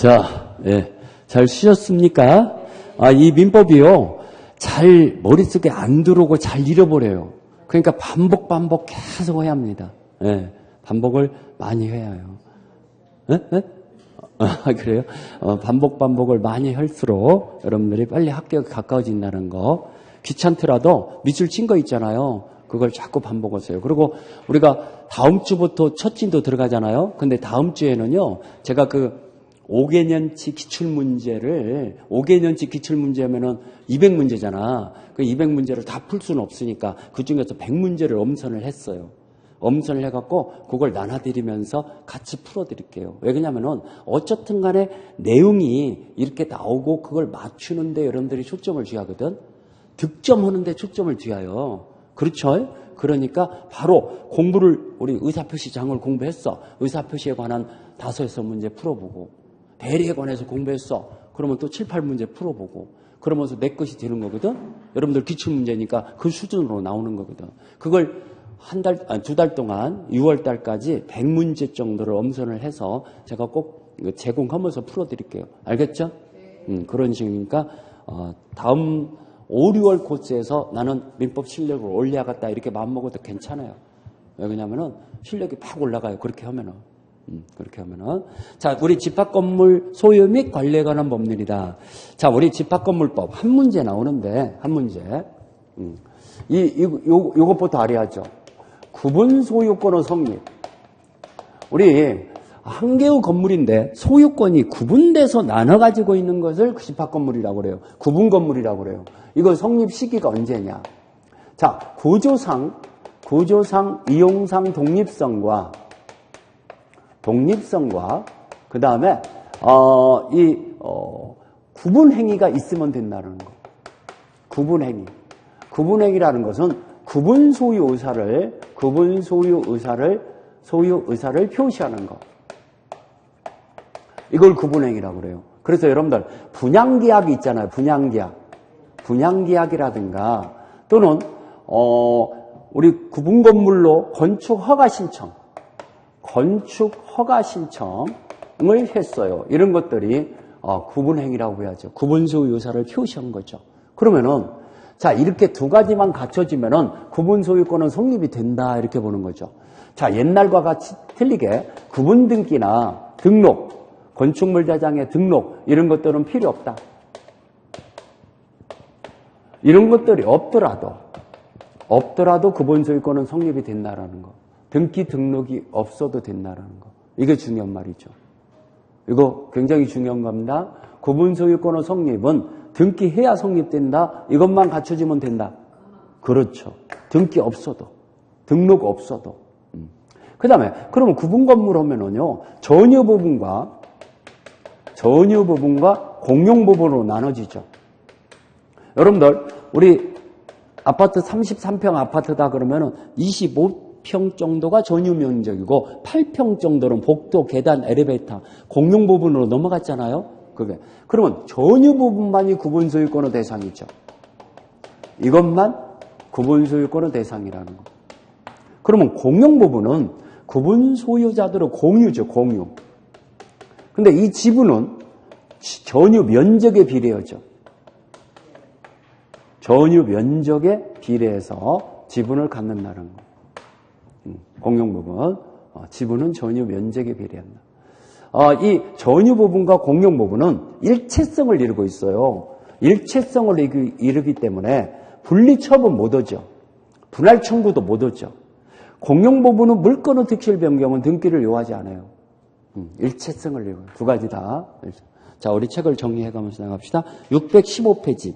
자, 예, 잘 쉬셨습니까? 이 민법이요, 잘 머릿속에 안 들어오고 잘 잃어버려요. 그러니까 반복 계속 해야 합니다. 예, 반복을 많이 해야 해요. 예? 그래요? 반복을 많이 할수록 여러분들이 빨리 학교에 가까워진다는 거. 귀찮더라도 밑줄 친 거 있잖아요. 그걸 자꾸 반복하세요. 그리고 우리가 다음 주부터 첫 진도 들어가잖아요. 근데 다음 주에는요, 제가 그 5개년치 기출문제를, 5개년치 기출문제면은 200문제잖아. 그 200문제를 다 풀 수는 없으니까 그 중에서 100문제를 엄선을 했어요. 엄선을 해갖고 그걸 나눠드리면서 같이 풀어드릴게요. 왜 그러냐면은 어쨌든 간에 내용이 이렇게 나오고 그걸 맞추는데 여러분들이 초점을 쥐하거든. 득점하는데 초점을 쥐어요. 그렇죠? 그러니까 바로 공부를, 우리 의사표시장을 공부했어. 의사표시에 관한 5, 6문제 풀어보고, 대리에 관해서 공부했어. 그러면 또 7, 8문제 풀어보고, 그러면서 내 것이 되는 거거든. 여러분들 기출문제니까 그 수준으로 나오는 거거든. 그걸 두 달 동안 6월 달까지 100문제 정도를 엄선을 해서 제가 꼭 제공하면서 풀어드릴게요. 알겠죠? 그런 식이니까 다음 5, 6월 코스에서 나는 민법 실력을 올려야겠다 이렇게 마음먹어도 괜찮아요. 왜냐면은 실력이 팍 올라가요. 그렇게 하면은. 자, 우리 집합건물 소유 및 관리에 관한 법률이다. 자, 우리 집합건물법 한 문제 나오는데, 한 문제. 요것부터 알아야죠. 구분 소유권의 성립. 우리 한 개의 건물인데 소유권이 구분돼서 나눠 가지고 있는 것을 집합건물이라고 그래요. 구분 건물이라고 그래요. 이거 성립 시기가 언제냐? 자, 구조상 이용상 독립성과 그 다음에 구분 행위가 있으면 된다는 거. 구분 행위라는 것은 구분 소유 의사를 표시하는 거. 이걸 구분 행위라고 그래요. 그래서 여러분들 분양계약이 있잖아요. 분양계약이라든가 또는 우리 구분 건물로 건축 허가 신청을 했어요. 이런 것들이 구분 행위라고 해야죠. 구분 소유 의사를 표시한 거죠. 그러면은 자, 이렇게 두 가지만 갖춰지면은 구분 소유권은 성립이 된다 이렇게 보는 거죠. 자, 옛날과 같이 틀리게 구분 등기나 등록, 건축물 대장의 등록 이런 것들은 필요 없다. 이런 것들이 없더라도 구분 소유권은 성립이 된다라는 거. 등기 등록이 없어도 된다라는 거. 이게 중요한 말이죠. 이거 굉장히 중요한 겁니다. 구분 소유권의 성립은 등기해야 성립된다. 이것만 갖춰지면 된다. 그렇죠. 등기 없어도, 등록 없어도. 그 다음에 그러면 구분 건물 하면은요, 전유 부분과 공용 부분으로 나눠지죠. 여러분들 우리 아파트 33평 아파트다 그러면은 25평 정도가 전유 면적이고 8평 정도는 복도, 계단, 엘리베이터 공용 부분으로 넘어갔잖아요. 그러면 전유 부분만이 구분 소유권의 대상이죠. 이것만 구분 소유권의 대상이라는 거. 그러면 공용 부분은 구분 소유자들의 공유죠, 공유. 근데 이 지분은 전유 면적에 비례하죠. 전유 면적에 비례해서 지분을 갖는다는 거. 공용 부분, 지분은 전유 면적에 비례한다. 이 전유 부분과 공용 부분은 일체성을 이루고 있어요. 일체성을 이루기 때문에 분리 처분 못 하죠. 분할 청구도 못 하죠. 공용 부분은 물건의 득실 변경은 등기를 요하지 않아요. 일체성을 이루고 두 가지 다. 자, 우리 책을 정리해가면서 나갑시다. 615페이지.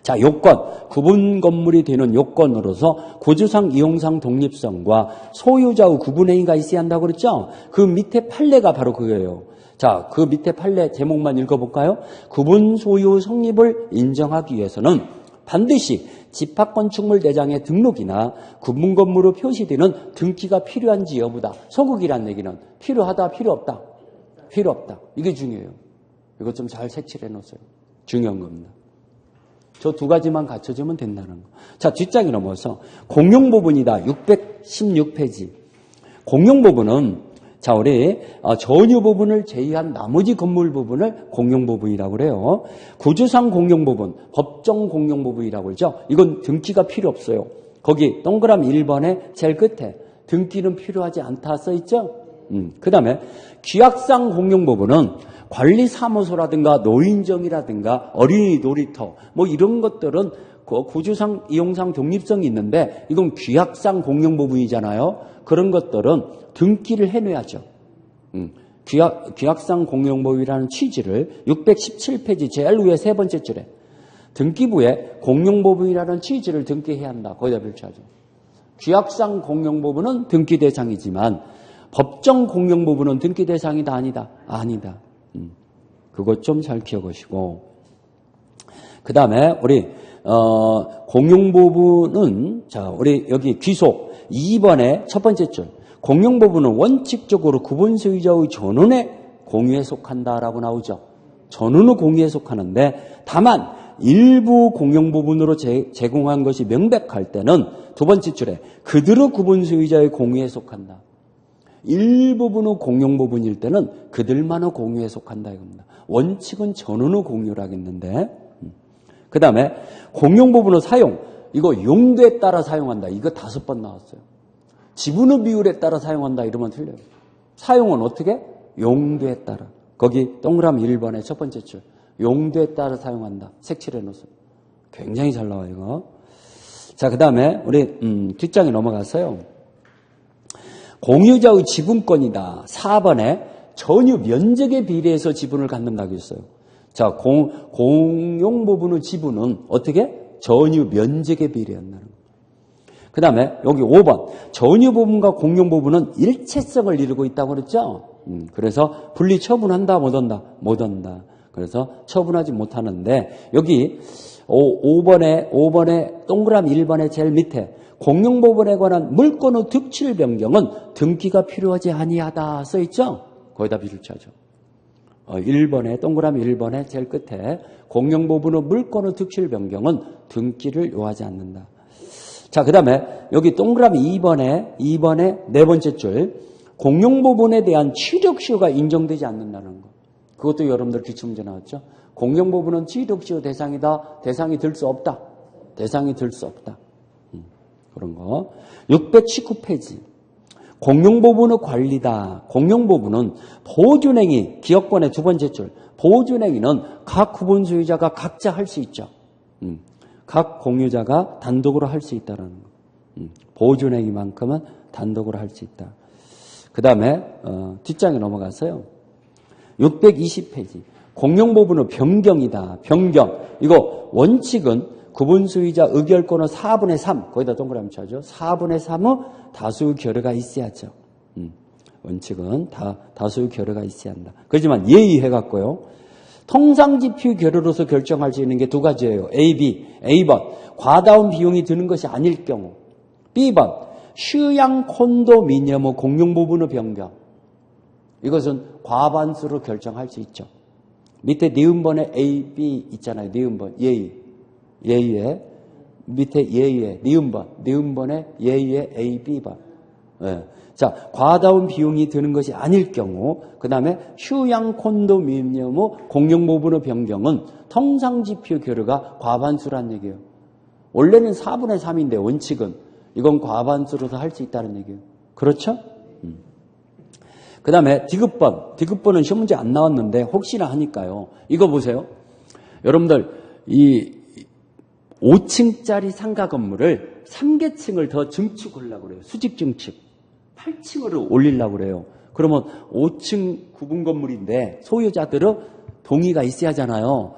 자, 요건, 구분 건물이 되는 요건으로서 구조상, 이용상 독립성과 소유자의 구분 행위가 있어야 한다고 그랬죠? 그 밑에 판례가 바로 그거예요. 자, 그 밑에 판례 제목만 읽어볼까요? 구분 소유 성립을 인정하기 위해서는 반드시 집합건축물 대장의 등록이나 구분 건물로 표시되는 등기가 필요한지 여부다. 소극이란 얘기는 필요하다, 필요 없다. 필요 없다. 이게 중요해요. 이거 좀 잘 색칠해 놓으세요. 중요한 겁니다. 저 두 가지만 갖춰지면 된다는 거. 자, 뒷장에 넘어서 공용 부분이다. 616페이지. 공용 부분은 자, 우리 전유 부분을 제외한 나머지 건물 부분을 공용 부분이라고 그래요. 구주상 공용 부분, 법정 공용 부분이라고 그러죠. 이건 등기가 필요 없어요. 거기 동그라미 1번에 제일 끝에 등기는 필요하지 않다 써 있죠. 그 다음에 규약상 공용 부분은 관리사무소라든가 노인정이라든가 어린이 놀이터 뭐 이런 것들은 구주상 이용상 독립성이 있는데 이건 규약상 공용 부분이잖아요. 그런 것들은 등기를 해놔야죠. 규약상 공용 부분이라는 취지를 617페이지 제일 위에 세 번째 줄에 등기부에 공용 부분이라는 취지를 등기해야 한다. 거기다 biểu示하죠. 규약상 공용 부분은 등기 대상이지만 법정 공용 부분은 등기 대상이다 아니다? 아니다. 그것 좀 잘 기억하시고 그 다음에 우리 공용 부분은 자 우리 여기 귀속 2번의 첫 번째 줄 공용 부분은 원칙적으로 구분 소유자의 전원의 공유에 속한다라고 나오죠. 전원의 공유에 속하는데 다만 일부 공용 부분으로 제공한 것이 명백할 때는 두 번째 줄에 그들의 구분 소유자의 공유에 속한다. 일부분의 공용 부분일 때는 그들만의 공유에 속한다 이겁니다. 원칙은 전원의 공유라겠는데 그 다음에 공용 부분의 사용 이거 용도에 따라 사용한다. 이거 5번 나왔어요. 지분의 비율에 따라 사용한다 이러면 틀려요. 사용은 어떻게? 용도에 따라. 거기 동그라미 1번의 첫 번째 줄 용도에 따라 사용한다. 색칠해 놓았어요. 굉장히 잘 나와요 이거. 자, 그 다음에 우리 뒷장에 넘어가서요. 공유자의 지분권이다. 4번에 전유 면적에 비례해서 지분을 갖는다고 했어요. 자, 공용 부분의 지분은 어떻게? 전유 면적에 비례한다는 거예요. 그 다음에 여기 5번 전유 부분과 공용 부분은 일체성을 이루고 있다고 그랬죠. 그래서 분리 처분한다 못한다? 못한다. 그래서 처분하지 못하는데 여기 5번에 동그라미 1번의 제일 밑에 공용 부분에 관한 물권의 득실 변경은 등기가 필요하지 아니하다 써있죠? 거기다 비율차죠. 1번에 동그라미 1번에 제일 끝에 공용 부분의 물권의 득실 변경은 등기를 요하지 않는다. 자, 그 다음에 여기 동그라미 2번에 네 번째 줄 공용 부분에 대한 취득시효가 인정되지 않는다는 거. 그것도 여러분들 기출문제 나왔죠. 공용 부분은 취득시효 대상이다. 대상이 될 수 없다. 대상이 될 수 없다. 그런 거. 619페이지. 공용 부분의 관리다. 공용 부분은 보존행위, 기업권의 두 번째 줄. 보존행위는 각 구분 소유자가 각자 할 수 있죠. 각 공유자가 단독으로 할 수 있다는 거. 보존행위만큼은 단독으로 할 수 있다. 그 다음에 뒷장에 넘어가서요. 620페이지. 공용 부분의 변경이다. 변경. 이거 원칙은 구분 소유자 의결권의 4분의 3, 거기다 동그라미 쳐죠. 4분의 3의 다수 결의가 있어야죠. 원칙은 다수 결의가 있어야 한다. 그렇지만 예의해갖고요. 통상지표 결의로서 결정할 수 있는 게 두 가지예요. A, B. A번, 과다운 비용이 드는 것이 아닐 경우. B번, 휴양 콘도미니엄의 공용 부분의 변경. 이것은 과반수로 결정할 수 있죠. 밑에 니은번에 A, B 있잖아요. 니은번, 예의. 예의에 밑에 예의에 니은번에 예의에 A, B번. 예. 자, 과다운 비용이 드는 것이 아닐 경우 그 다음에 휴양 콘도미니엄의 공용 부분의 변경은 통상지표 결의가 과반수란 얘기예요. 원래는 4분의 3인데 원칙은 이건 과반수로서 할 수 있다는 얘기예요. 그렇죠? 그 다음에 디귿번은 시험 문제 안 나왔는데 혹시나 하니까요. 이거 보세요. 여러분들 이 5층짜리 상가 건물을 3계층을 더 증축하려고 그래요. 수직 증축. 8층으로 올리려고 그래요. 그러면 5층 구분 건물인데 소유자들은 동의가 있어야 하잖아요.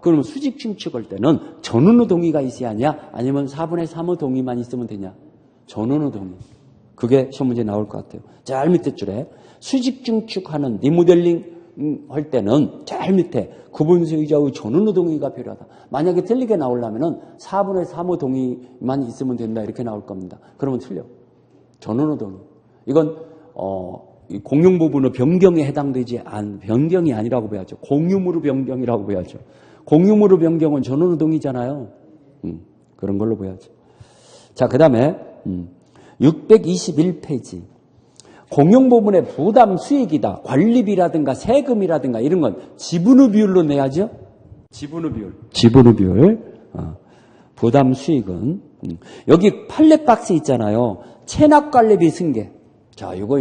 그러면 수직 증축할 때는 전원의 동의가 있어야 하냐? 아니면 4분의 3의 동의만 있으면 되냐? 전원의 동의. 그게 시험 문제 나올 것 같아요. 제일 밑에 줄에 수직 증축하는 리모델링 할 때는 제일 밑에 구분 소유자의 전원의 동의가 필요하다. 만약에 틀리게 나오려면 4분의 3의 동의만 있으면 된다 이렇게 나올 겁니다. 그러면 틀려. 전원의 동의. 이건 공용 부분의 변경에 해당되지 변경이 아니라고 봐야죠. 공유물의 변경이라고 봐야죠. 공유물의 변경은 전원의 동의잖아요. 그런 걸로 봐야죠. 자, 그 다음에 621페이지. 공용부문의 부담 수익이다. 관리비라든가 세금이라든가 이런 건 지분의 비율로 내야죠. 지분의 비율. 부담 수익은. 여기 판례 박스 있잖아요. 체납관리비 승계. 자, 이거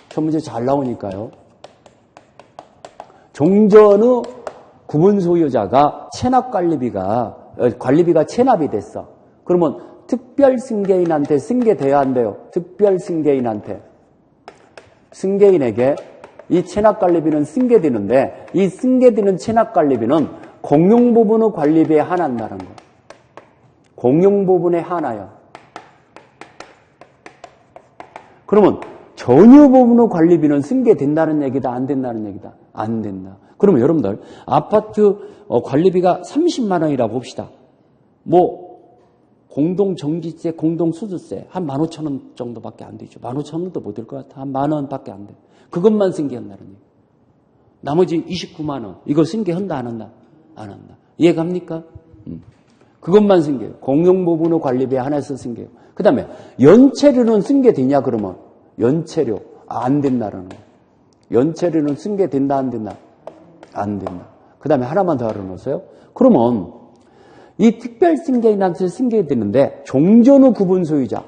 첫 문제 잘 나오니까요. 종전의 구분 소유자가 관리비가 체납이 됐어. 그러면 특별 승계인한테 승계돼야 한대요. 특별 승계인한테. 승계인에게 이 체납관리비는 승계되는데 이 승계되는 체납관리비는 공용부분의 관리비에 한한다는 거. 공용부분에 한하여. 그러면 전유 부분의 관리비는 승계된다는 얘기다, 안 된다는 얘기다? 안 된다. 그러면 여러분들 아파트 관리비가 30만 원이라 봅시다. 공동정지세, 공동수주세 한 15,000원 정도밖에 안 되죠. 15,000원도 못 될 것 같아. 한 10,000원밖에 안 돼. 그것만 승계한다는 얘기. 나머지 29만 원 이거 승계한다, 안 한다? 안 한다. 이해갑니까? 그것만 승계해요. 공용부분의 관리비에 하나에서 승계해요. 그 다음에 연체료는 승계되냐 그러면 연체료 안 된다라는 거예요. 연체료는 승계된다, 안 된다? 안 된다. 그 다음에 하나만 더 알아놓으세요. 그러면 이 특별 승계인한테 승계되는데 종전의 구분 소유자의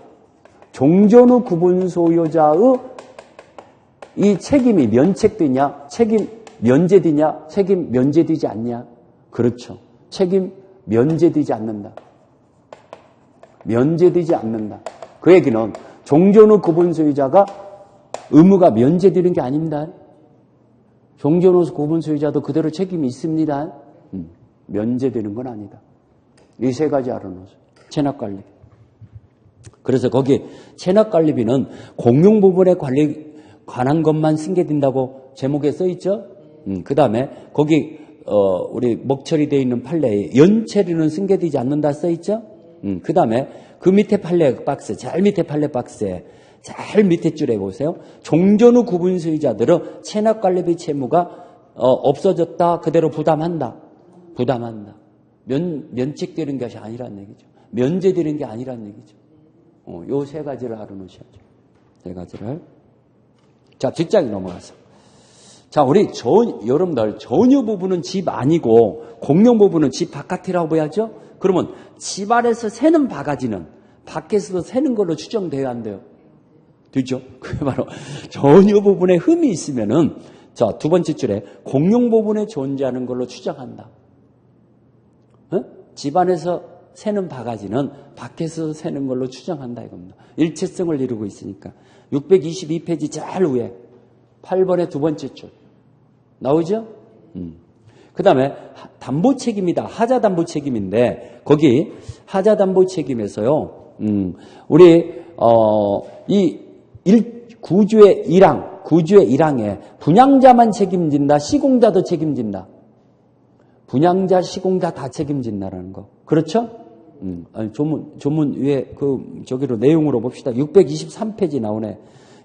이 책임이 면책되냐, 책임 면제되냐, 책임 면제되지 않냐? 그렇죠. 책임 면제되지 않는다. 면제되지 않는다. 그 얘기는 종전의 구분 소유자가 의무가 면제되는 게 아닙니다. 종전의 구분 소유자도 그대로 책임이 있습니다. 면제되는 건 아니다. 이 세 가지 알아놓으세요. 체납관리비. 그래서 거기 체납관리비는 공용부분에 관한 것만 승계된다고 제목에 써있죠. 그 다음에 거기 우리 먹처리 되어 있는 판례에 연체료는 승계되지 않는다 써있죠. 그 다음에 그 밑에 판례 박스, 제일 밑에 판례 박스에 제일 밑에 줄에 보세요. 종전 후 구분 소유자들은 체납관리비 채무가 없어졌다. 그대로 부담한다. 면책되는 것이 아니라는 얘기죠. 면제되는 게 아니라는 얘기죠. 요 세 가지를 알아놓으셔야죠. 세 가지를. 자, 뒷장에 넘어가서. 자, 우리 여러분들 전유 부분은 집 아니고 공용 부분은 집 바깥이라고 봐야죠. 그러면 집 안에서 새는 바가지는 밖에서도 새는 걸로 추정돼야 한대요. 되죠? 그게 바로 전유 부분에 흠이 있으면은 자, 두 번째 줄에 공용 부분에 존재하는 걸로 추정한다. 집 안에서 새는 바가지는 밖에서 새는 걸로 추정한다 이겁니다. 일체성을 이루고 있으니까. 622페이지 제일 위에 8번의 두 번째 줄. 나오죠? 그 다음에 담보 책임이다. 하자 담보 책임인데 거기 하자 담보 책임에서요. 우리 이 구주의 1항에 분양자만 책임진다. 시공자도 책임진다. 분양자, 시공자 다 책임진다라는 거. 그렇죠? 조문 위에 저기로 내용으로 봅시다. 623페이지 나오네.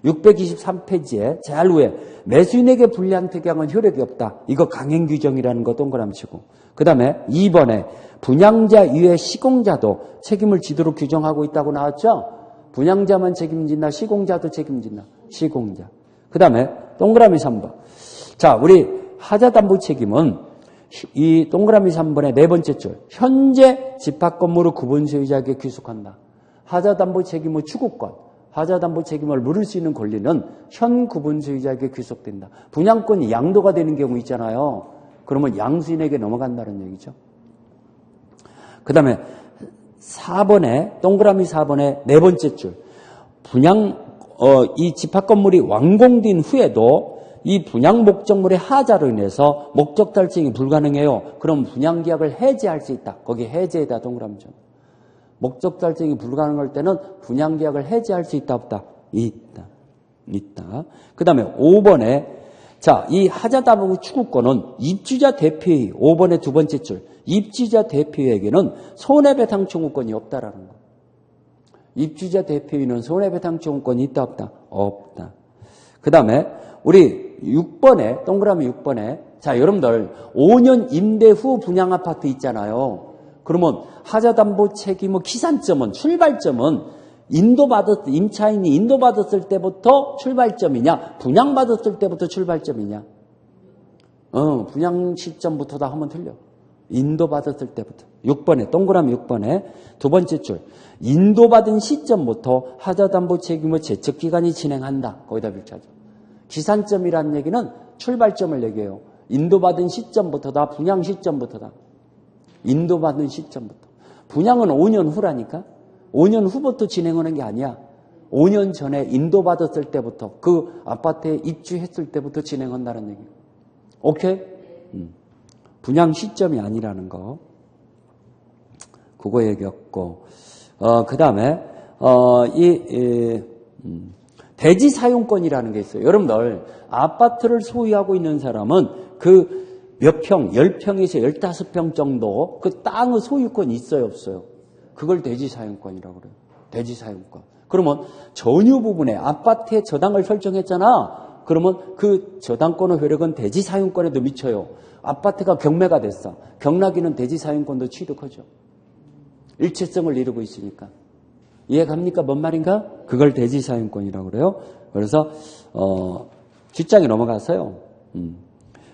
623페이지에 제일 위에 매수인에게 불리한 특약은 효력이 없다. 이거 강행 규정이라는 거 동그라미 치고. 그 다음에 2번에 분양자 이외 시공자도 책임을 지도록 규정하고 있다고 나왔죠? 분양자만 책임진다. 시공자도 책임진다. 시공자. 그 다음에 동그라미 3번. 자, 우리 하자담보 책임은 이 동그라미 3번의 네 번째 줄. 현재 집합건물의 구분 소유자에게 귀속한다. 하자담보 책임의 추구권. 하자담보 책임을 물을 수 있는 권리는 현 구분 소유자에게 귀속된다. 분양권이 양도가 되는 경우 있잖아요. 그러면 양수인에게 넘어간다는 얘기죠. 그 다음에 4번에 동그라미 4번의 네 번째 줄. 이 집합건물이 완공된 후에도 이 분양 목적물의 하자로 인해서 목적 달성이 불가능해요. 그럼 분양계약을 해지할 수 있다. 거기 해제에다 동그라미 좀. 목적 달성이 불가능할 때는 분양계약을 해지할 수 있다 없다? 있다. 그 다음에 5번에 자, 이 하자담보 추구권은 입주자 대표의 5번의 두 번째 줄. 입주자 대표에게는 손해배상 청구권이 없다라는 거. 입주자 대표에는 손해배상 청구권이 있다 없다? 없다. 그 다음에 우리 6번에 동그라미 6번에 자, 여러분들 5년 임대 후 분양 아파트 있잖아요. 그러면 하자담보 책임의 기산점은 출발점은 임차인이 인도받았을 때부터 출발점이냐, 분양받았을 때부터 출발점이냐. 분양 시점부터다 하면 틀려. 인도받았을 때부터. 6번에, 동그라미 6번에 두 번째 줄. 인도받은 시점부터 하자담보 책임의 제척기간이 진행한다. 거기다 필자죠. 기산점이라는 얘기는 출발점을 얘기해요. 인도받은 시점부터다, 분양 시점부터다. 인도받은 시점부터. 분양은 5년 후라니까. 5년 후부터 진행하는 게 아니야. 5년 전에 인도받았을 때부터, 그 아파트에 입주했을 때부터 진행한다는 얘기예요. 오케이? 분양 시점이 아니라는 거. 그거 얘기했고, 그 다음에, 대지 사용권이라는 게 있어요. 여러분들, 아파트를 소유하고 있는 사람은 그 몇 평, 10평에서 15평 정도 그 땅의 소유권이 있어요, 없어요? 그걸 대지 사용권이라고 그래요. 대지 사용권. 그러면 전유 부분에 아파트의 저당을 설정했잖아. 그러면 그 저당권의 효력은 대지 사용권에도 미쳐요. 아파트가 경매가 됐어. 경락인은 대지 사용권도 취득하죠. 일체성을 이루고 있으니까. 이해갑니까? 뭔 말인가? 그걸 대지 사용권이라고 그래요. 그래서 뒷장에 넘어가서요.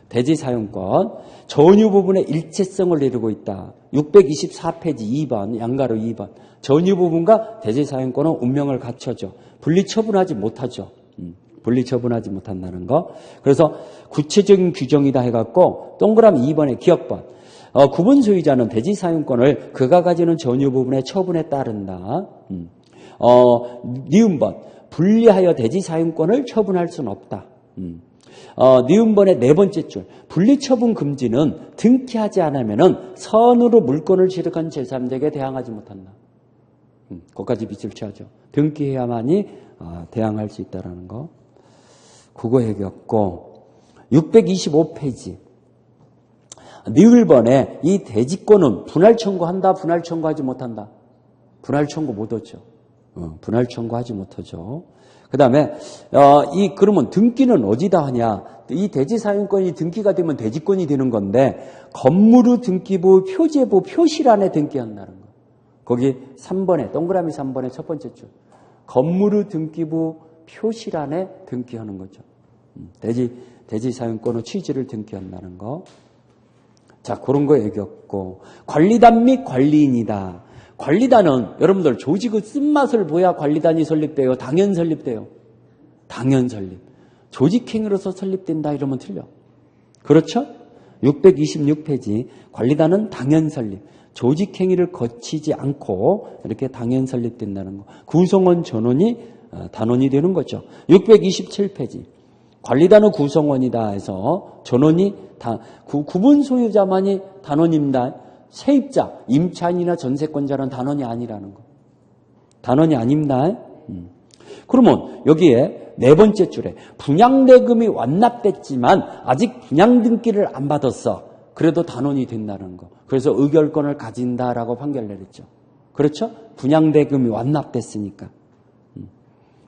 대지 사용권. 전유 부분의 일체성을 이루고 있다. 624페이지 2번, 양가로 2번. 전유 부분과 대지 사용권은 운명을 갖춰죠. 분리 처분하지 못하죠. 분리 처분하지 못한다는 거. 그래서 구체적인 규정이다 해갖고 동그라미 2번의 기억번. 구분 소유자는 대지 사용권을 그가 가지는 전유 부분의 처분에 따른다. 니은번. 분리하여 대지 사용권을 처분할 수는 없다. 니은번의 네 번째 줄. 분리처분 금지는 등기하지 않으면 선으로 물권을 취득한 제3자에게 대항하지 못한다. 거기까지 빛을 취하죠. 등기해야만이 대항할 수 있다는 거. 그거 얘기했고 625페이지. 니을번에 이 대지권은 분할 청구한다, 분할 청구하지 못한다. 분할 청구 못하죠. 분할 청구하지 못하죠. 그 다음에, 그러면 등기는 어디다 하냐? 이 대지 사용권이 등기가 되면 대지권이 되는 건데, 건물의 등기부, 표제부, 표실안에 등기한다는 거. 거기 3번에, 동그라미 3번에 첫 번째 줄. 건물의 등기부, 표실안에 등기하는 거죠. 대지 사용권의 취지를 등기한다는 거. 자, 그런 거 얘기했고. 관리단 및 관리인이다. 관리단은 여러분들 조직의 쓴맛을 보야 관리단이 설립돼요. 당연 설립돼요. 당연 설립. 조직행위로서 설립된다 이러면 틀려. 그렇죠? 626페이지. 관리단은 당연 설립. 조직행위를 거치지 않고 이렇게 당연 설립된다는 거. 구성원 전원이 단원이 되는 거죠. 627페이지. 관리단의 구성원이다 해서 전원이 구분 소유자만이 단원입니다. 세입자, 임차인이나 전세권자는 단원이 아니라는 거. 단원이 아닙니다. 그러면 여기에 네 번째 줄에 분양대금이 완납됐지만 아직 분양등기를 안 받았어. 그래도 단원이 된다는 거. 그래서 의결권을 가진다라고 판결 내렸죠. 그렇죠? 분양대금이 완납됐으니까.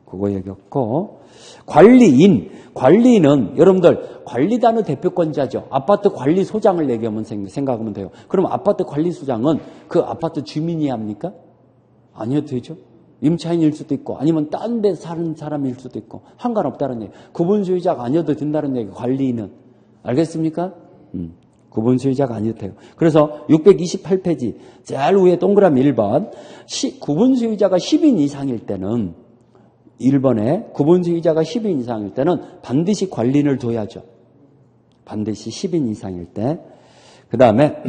그거 얘기했고. 관리인은 여러분들 관리단의 대표권자죠. 아파트 관리소장을 얘기하면 생각하면 돼요. 그럼 아파트 관리소장은 그 아파트 주민이 합니까? 아니어도 되죠. 임차인일 수도 있고 아니면 딴 데 사는 사람일 수도 있고 상관없다는 얘기. 구분소유자가 아니어도 된다는 얘기. 관리인은. 알겠습니까? 구분소유자가 아니어도 돼요. 그래서 628페이지 제일 위에 동그라미 1번 구분소유자가 10인 이상일 때는 1번에 구분소유자가 10인 이상일 때는 반드시 관리인을 둬야죠. 반드시 10인 이상일 때. 그 다음에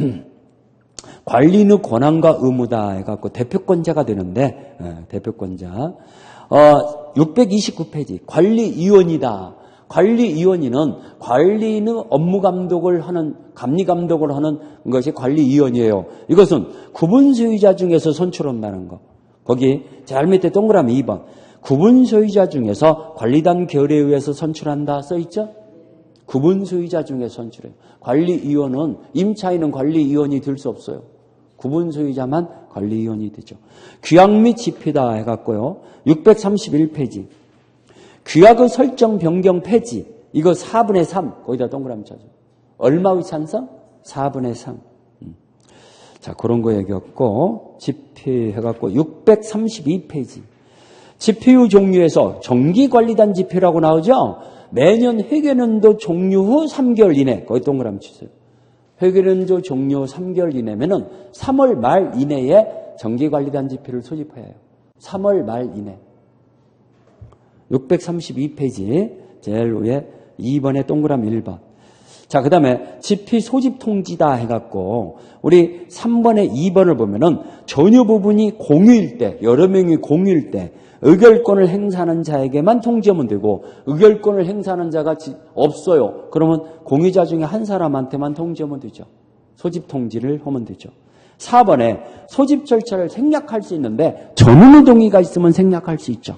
관리인의 권한과 의무다 해갖고 대표권자가 되는데 대표권자. 629페이지 관리위원이다. 관리위원회는 관리인의 업무 감독을 하는 감리 감독을 하는 것이 관리위원회예요. 이것은 구분소유자 중에서 선출한다는 거. 거기 제일 밑에 동그라미 2번. 구분소유자 중에서 관리단 결의에 의해서 선출한다 써있죠? 구분소유자 중에 선출해요. 관리위원은 임차인은 관리위원이 될 수 없어요. 구분소유자만 관리위원이 되죠. 규약 및 집회다 해갖고요. 631페이지. 규약의 설정 변경 폐지. 이거 4분의 3. 거기다 동그라미 쳐줘. 얼마의 찬성? 4분의 3. 자, 그런 거 얘기했고 집회 해갖고 632페이지. 집회유 종료에서 정기관리단 집회라고 나오죠? 매년 회계연도 종료 후 3개월 이내, 거기 동그라미 치세요. 회계연도 종료 3개월 이내면은 3월 말 이내에 정기관리단 집회를 소집해야 해요. 3월 말 이내. 632페이지 제일 위에 2번에 동그라미 1번. 자, 그 다음에 집회 소집 통지다 해갖고 우리 3번에 2번을 보면은 전유 부분이 공유일 때, 여러 명이 공유일 때 의결권을 행사하는 자에게만 통지하면 되고 의결권을 행사하는 자가 없어요. 그러면 공유자 중에 한 사람한테만 통지하면 되죠. 소집 통지를 하면 되죠. 4번에 소집 절차를 생략할 수 있는데 전원의 동의가 있으면 생략할 수 있죠.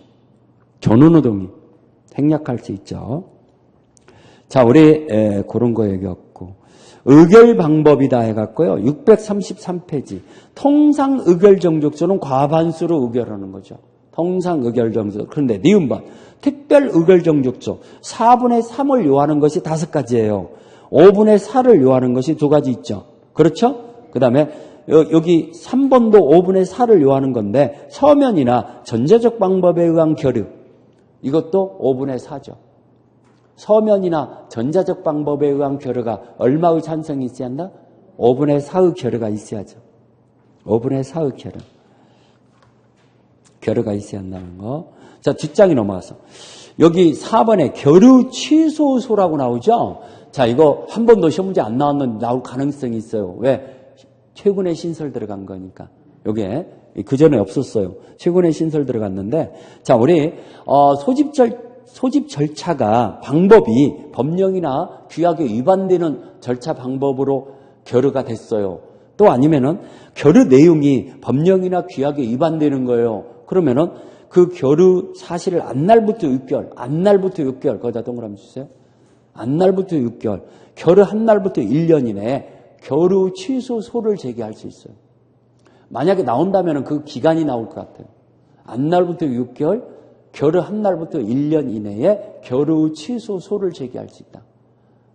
전원의 동의 생략할 수 있죠. 자, 우리 그런 거 얘기했고 의결 방법이다 해갖고요. 633페이지 통상 의결 정족수는 과반수로 의결하는 거죠. 통상 의결 정족수. 그런데 니은번 특별 의결 정족수 4분의 3을 요하는 것이 5가지예요. 5분의 4를 요하는 것이 2가지 있죠. 그렇죠? 그 다음에 여기 3번도 5분의 4를 요하는 건데 서면이나 전자적 방법에 의한 결의 이것도 5분의 4죠. 서면이나 전자적 방법에 의한 결의가 얼마의 찬성이 있어야 한다? 5분의 4의 결의가 있어야죠. 5분의 4의 결의가 있어야 한다는 거. 자, 뒷장이 넘어가서 여기 4번에 결의 취소소라고 나오죠. 자, 이거 한 번도 시험 문제 안 나왔는데 나올 가능성이 있어요. 왜? 최근에 신설 들어간 거니까. 요게 그전에 없었어요. 최근에 신설 들어갔는데 자, 우리 소집 절차가 방법이 법령이나 규약에 위반되는 절차 방법으로 결의가 됐어요. 또 아니면은 결의 내용이 법령이나 규약에 위반되는 거예요. 그러면은 그 결의 사실을 안날부터 6개월 거기다 동그라미 주세요. 안날부터 6개월, 결의 한 날부터 1년 이내에 결의 취소소를 제기할 수 있어요. 만약에 나온다면 그 기간이 나올 것 같아요. 안날부터 6개월, 결의 한 날부터 1년 이내에 결의 취소소를 제기할 수 있다.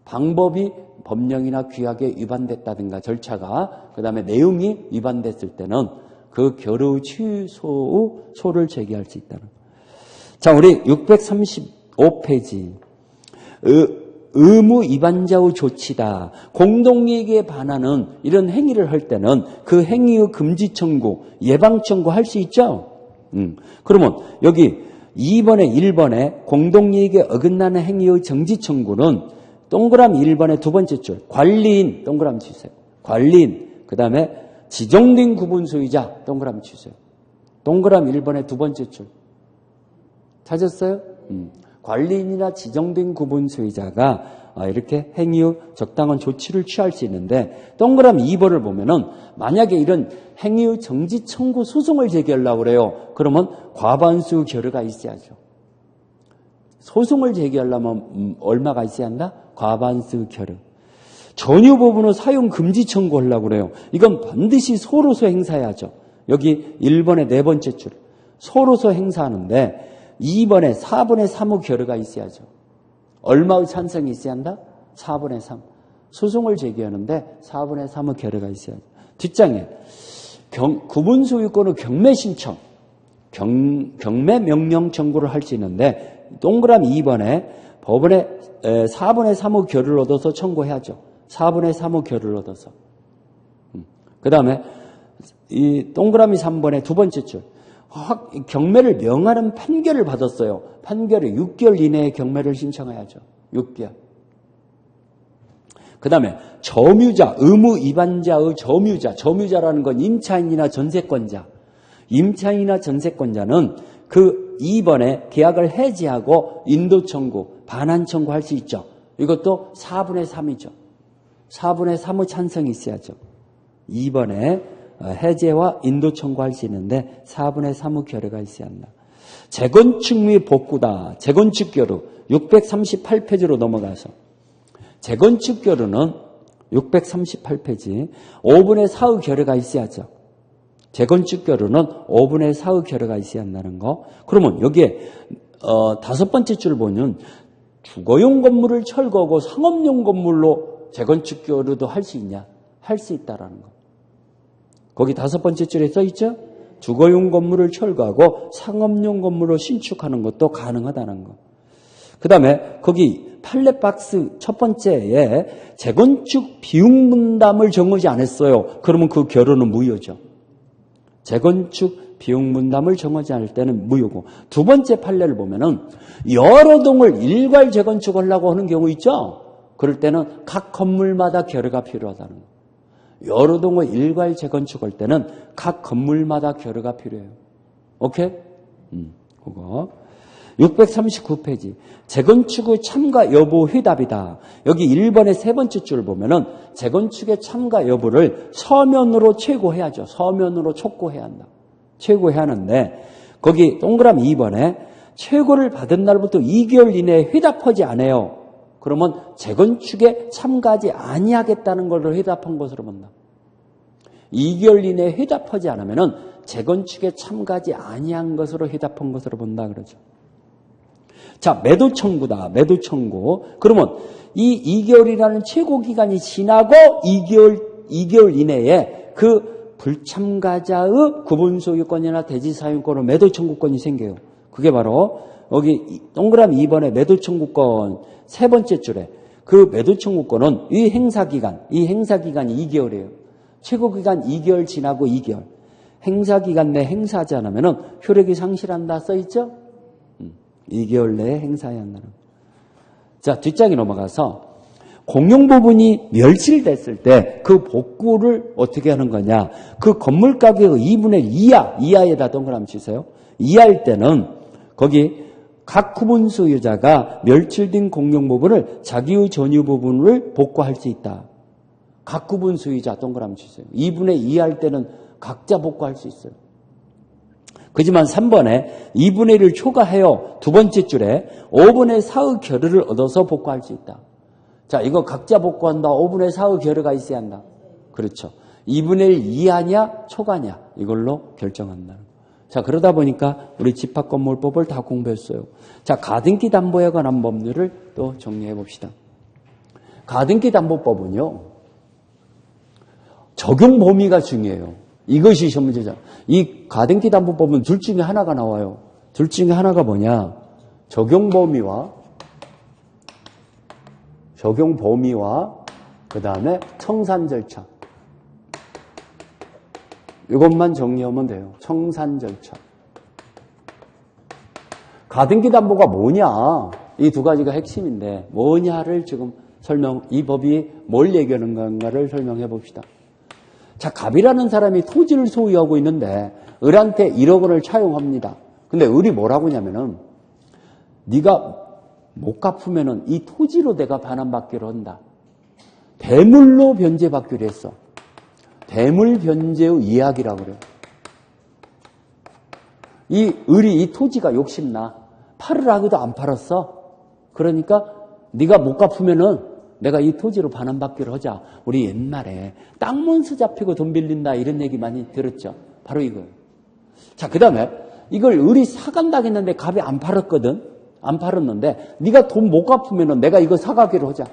방법이 법령이나 규약에 위반됐다든가 절차가 그 다음에 내용이 위반됐을 때는 그 결의 취소소를 제기할 수 있다는. 자, 우리 635페이지 의무 위반자의 조치다. 공동이익에 반하는 이런 행위를 할 때는 그 행위의 금지 청구, 예방 청구할 수 있죠. 그러면 여기 2번에 1번에 공동이익에 어긋나는 행위의 정지 청구는 동그라미 1번의 두 번째 줄 관리인 동그라미 치세요. 관리인 그 다음에 지정된 구분 소유자 동그라미 치세요. 동그라미 1번의 두 번째 줄 찾았어요? 관리인이나 지정된 구분 소유자가 이렇게 행위의 적당한 조치를 취할 수 있는데 동그라미 2번을 보면은 만약에 이런 행위의 정지 청구 소송을 제기하려고 그래요. 그러면 과반수 결의가 있어야죠. 소송을 제기하려면 얼마가 있어야 한다? 과반수 결의. 전유 부분의 사용 금지 청구하려고 그래요. 이건 반드시 소로서 행사해야죠. 여기 1번의 네 번째 줄 소로서 행사하는데 2번에 4분의 3의 결의가 있어야죠. 얼마의 찬성이 있어야 한다? 4분의 3. 소송을 제기하는데 4분의 3의 결의가 있어야죠. 뒷장에 구분소유권의 경매 신청, 경매 명령 청구를 할 수 있는데 동그라미 2번에 법원에 4분의 3의 결의를 얻어서 청구해야죠. 4분의 3의 결의를 얻어서. 그 다음에 이 동그라미 3번의 두 번째 줄. 경매를 명하는 판결을 받았어요. 판결이 6개월 이내에 경매를 신청해야죠. 6개월. 그 다음에 점유자, 의무 위반자의 점유자라는 건 임차인이나 전세권자. 임차인이나 전세권자는 그 2번에 계약을 해지하고 인도 청구, 반환 청구할 수 있죠. 이것도 4분의 3이죠. 4분의 3의 찬성이 있어야죠. 2번에 해제와 인도 청구할 수 있는데 4분의 3의 결의가 있어야 한다. 재건축 및 복구다. 재건축 결의 638페이지로 넘어가서 재건축 결의는 638페이지 5분의 4의 결의가 있어야죠. 재건축 결의는 5분의 4의 결의가 있어야 한다는 거. 그러면 여기에 다섯 번째 줄 보면 주거용 건물을 철거하고 상업용 건물로 재건축 결의도 할 수 있냐? 할 수 있다라는 거. 거기 다섯 번째 줄에 써 있죠? 주거용 건물을 철거하고 상업용 건물로 신축하는 것도 가능하다는 거. 그 다음에 거기 판례 박스 첫 번째에 재건축 비용 분담을 정하지 않았어요. 그러면 그 결혼은 무효죠. 재건축 비용 분담을 정하지 않을 때는 무효고, 두 번째 판례를 보면은 여러 동을 일괄 재건축하려고 하는 경우 있죠. 그럴 때는 각 건물마다 결의가 필요하다는 거. 여러 동을 일괄 재건축할 때는 각 건물마다 결의가 필요해요. 오케이? 그거. 639페이지. 재건축의 참가 여부 회답이다. 여기 1번의 세 번째 줄 보면은 재건축의 참가 여부를 서면으로 최고해야죠. 서면으로 촉구해야 한다. 최고해야 하는데, 거기 동그라미 2번에 최고를 받은 날부터 2개월 이내에 회답하지 않아요. 그러면 재건축에 참가하지 아니하겠다는 걸로 회답한 것으로 본다. 2개월 이내에 회답하지 않으면은 재건축에 참가하지 아니한 것으로 회답한 것으로 본다 그러죠. 자, 매도 청구다. 매도 청구. 그러면 이 2개월이라는 최고 기간이 지나고 2개월 이내에 그 불참가자의 구분 소유권이나 대지 사용권으로 매도 청구권이 생겨요. 그게 바로 여기 동그라미 2번의 매도 청구권 세 번째 줄에 그 매도 청구권은 이 행사 기간이 2개월이에요. 최고 기간 2개월 지나고 2개월. 행사 기간 내에 행사하지 않으면 효력이 상실한다 써 있죠? 2개월 내에 행사해야 한다는. 자, 뒷장에 넘어가서 공용 부분이 멸실됐을 때 그 복구를 어떻게 하는 거냐. 그 건물 가격의 2분의 1 이하에다 동그라미 치세요. 이하일 때는 거기 각 구분 소유자가 멸실된 공용 부분을 자기의 전유 부분을 복구할 수 있다. 각 구분 소유자 동그라미 치세요. 2분의 2 할 때는 각자 복구할 수 있어요. 그지만 3번에 2분의 1을 초과해요. 두 번째 줄에 5분의 4의 결의를 얻어서 복구할 수 있다. 자, 이거 각자 복구한다. 5분의 4의 결의가 있어야 한다. 그렇죠. 2분의 1 이하냐 초과냐 이걸로 결정한다. 자, 그러다 보니까 우리 집합건물법을 다 공부했어요. 자, 가등기 담보에 관한 법률을 또 정리해 봅시다. 가등기 담보법은요, 적용 범위가 중요해요. 이것이 시험 문제죠. 이 가등기 담보법은 둘 중에 하나가 나와요. 둘 중에 하나가 뭐냐? 적용 범위와 그 다음에 청산 절차. 이것만 정리하면 돼요. 청산 절차. 가등기 담보가 뭐냐? 이 두 가지가 핵심인데 뭐냐를 지금 이 법이 뭘 얘기하는 건가를 설명해 봅시다. 자, 갑이라는 사람이 토지를 소유하고 있는데 을한테 1억 원을 차용합니다. 근데 을이 뭐라고 하냐면은 네가 못 갚으면은 이 토지로 내가 반환받기로 한다. 대물로 변제받기로 했어. 대물 변제의 이야기라고 그래요. 이 을이 이 토지가 욕심나. 팔으라고도 안 팔았어. 그러니까 네가 못 갚으면은 내가 이 토지로 반환받기로 하자. 우리 옛날에 땅문서 잡히고 돈 빌린다 이런 얘기 많이 들었죠. 바로 이거예요. 자, 그 다음에 이걸 을이 사간다고 했는데 갑이 안 팔았거든. 안 팔았는데 네가 돈 못 갚으면은 내가 이거 사가기로 하자.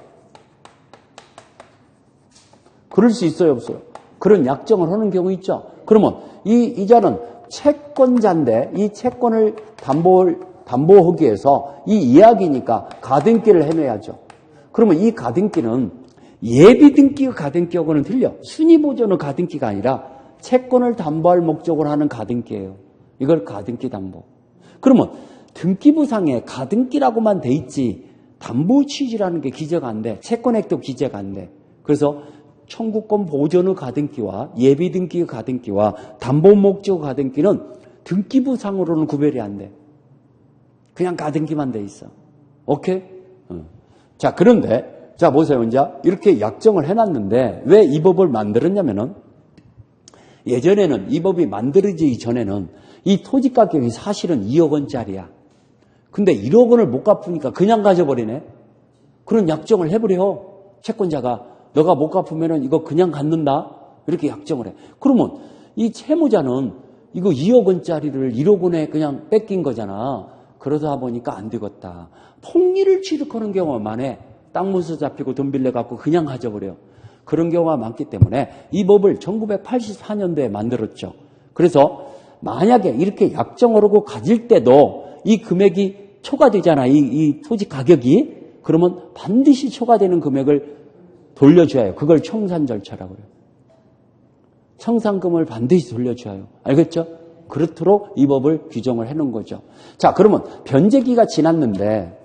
그럴 수 있어요, 없어요? 그런 약정을 하는 경우 있죠. 그러면 이 이자는 채권자인데 이 채권을 담보하기 위해서 이 이야기니까 가등기를 해내야죠. 그러면 이 가등기는 예비등기의 가등기하고는 틀려. 순위보존의 가등기가 아니라 채권을 담보할 목적으로 하는 가등기예요. 이걸 가등기 담보. 그러면 등기부상에 가등기라고만 돼 있지 담보 취지라는 게 기재가 안 돼. 채권액도 기재가 안 돼. 그래서 청구권 보존의 가등기와 예비등기의 가등기와 담보 목적 가등기는 등기부상으로는 구별이 안 돼. 그냥 가등기만 돼 있어. 오케이? 자, 그런데 자 보세요. 이제 이렇게 약정을 해놨는데 왜 이 법을 만들었냐면은 예전에는 이 법이 만들어지기 전에는 이 토지 가격이 사실은 2억 원짜리야. 근데 1억 원을 못 갚으니까 그냥 가져버리네. 그런 약정을 해버려. 채권자가 너가 못 갚으면은 이거 그냥 갖는다. 이렇게 약정을 해. 그러면 이 채무자는 이거 2억 원짜리를 1억 원에 그냥 뺏긴 거잖아. 그러다 보니까 안 되겠다. 폭리를 취득하는 경우가 많아. 땅문서 잡히고 돈 빌려갖고 그냥 가져버려. 그런 경우가 많기 때문에 이 법을 1984년도에 만들었죠. 그래서 만약에 이렇게 약정으로 가질 때도 이 금액이 초과되잖아. 이 토지 가격이. 그러면 반드시 초과되는 금액을 돌려줘야 해요. 그걸 청산 절차라고 그래요. 청산금을 반드시 돌려줘야 해요. 알겠죠? 그렇도록 이 법을 규정을 해놓은 거죠. 자, 그러면 변제기가 지났는데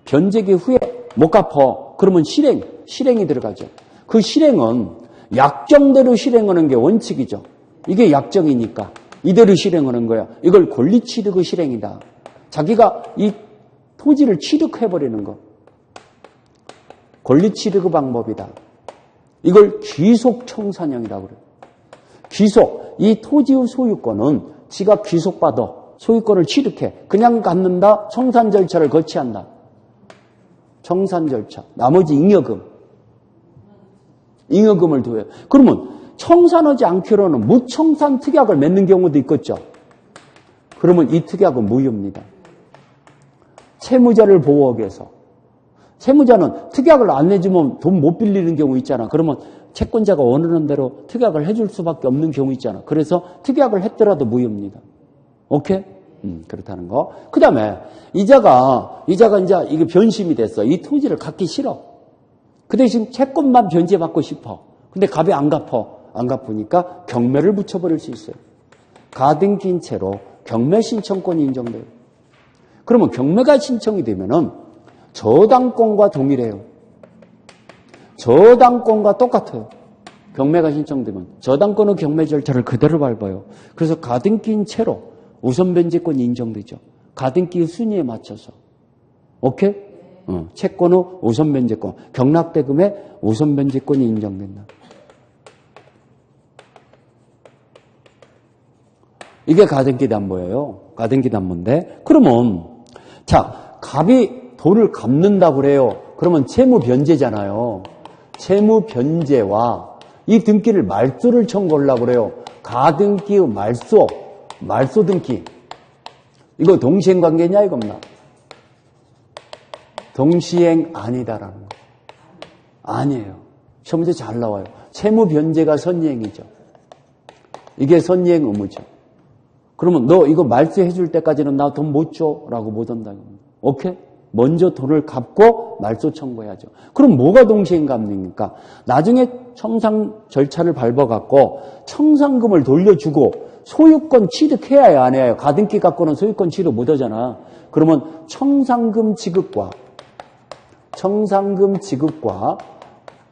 변제기 후에 못 갚어. 그러면 실행이 들어가죠. 그 실행은 약정대로 실행하는 게 원칙이죠. 이게 약정이니까 이대로 실행하는 거야. 이걸 권리취득의 실행이다. 자기가 이 토지를 취득해버리는 거. 권리취득의 방법이다. 이걸 귀속청산형이라고 그래요. 귀속. 이 토지의 소유권은 지가 귀속받아. 소유권을 취득해. 그냥 갖는다. 청산 절차를 거치한다. 청산 절차. 나머지 잉여금을 둬요. 그러면 청산하지 않기로는 무청산 특약을 맺는 경우도 있겠죠. 그러면 이 특약은 무효입니다. 채무자를 보호하기 위해서. 채무자는 특약을 안 내주면 돈 못 빌리는 경우 있잖아. 그러면 채권자가 원하는 대로 특약을 해줄 수밖에 없는 경우 있잖아. 그래서 특약을 했더라도 무효입니다. 오케이? 그렇다는 거. 그 다음에 이자가 이제 이게 변심이 됐어. 이 토지를 갖기 싫어. 그 대신 채권만 변제받고 싶어. 근데 값이 안 갚으니까 경매를 붙여버릴 수 있어요. 가등기인 채로 경매 신청권이 인정돼요. 그러면 경매가 신청이 되면은 저당권과 동일해요. 저당권과 똑같아요. 경매가 신청되면 저당권은 경매 절차를 그대로 밟아요. 그래서 가등기인 채로 우선 변제권이 인정되죠. 가등기 순위에 맞춰서. 오케이? 채권의 우선 변제권, 경락대금의 우선 변제권이 인정된다. 이게 가등기 담보예요. 가등기 담보인데 그러면 자, 갑이 돈을 갚는다고 그래요. 그러면 채무 변제잖아요. 채무 변제와 이 등기를 말소를 청구하려고 그래요. 가등기의 말소 등기. 이거 동시행 관계냐 이겁니다. 동시행 아니다라는 거. 아니에요. 시험 문제 잘 나와요. 채무 변제가 선이행이죠. 이게 선이행 의무죠. 그러면 너 이거 말소해 줄 때까지는 나 돈 못 줘? 라고 못 한다는 겁니다. 오케이? 먼저 돈을 갚고 말소 청구해야죠. 그럼 뭐가 동시행 갚니까? 나중에 청산 절차를 밟아갖고 청산금을 돌려주고 소유권 취득해야 해요, 안 해요? 가등기 갖고는 소유권 취득 못 하잖아. 그러면 청산금 지급과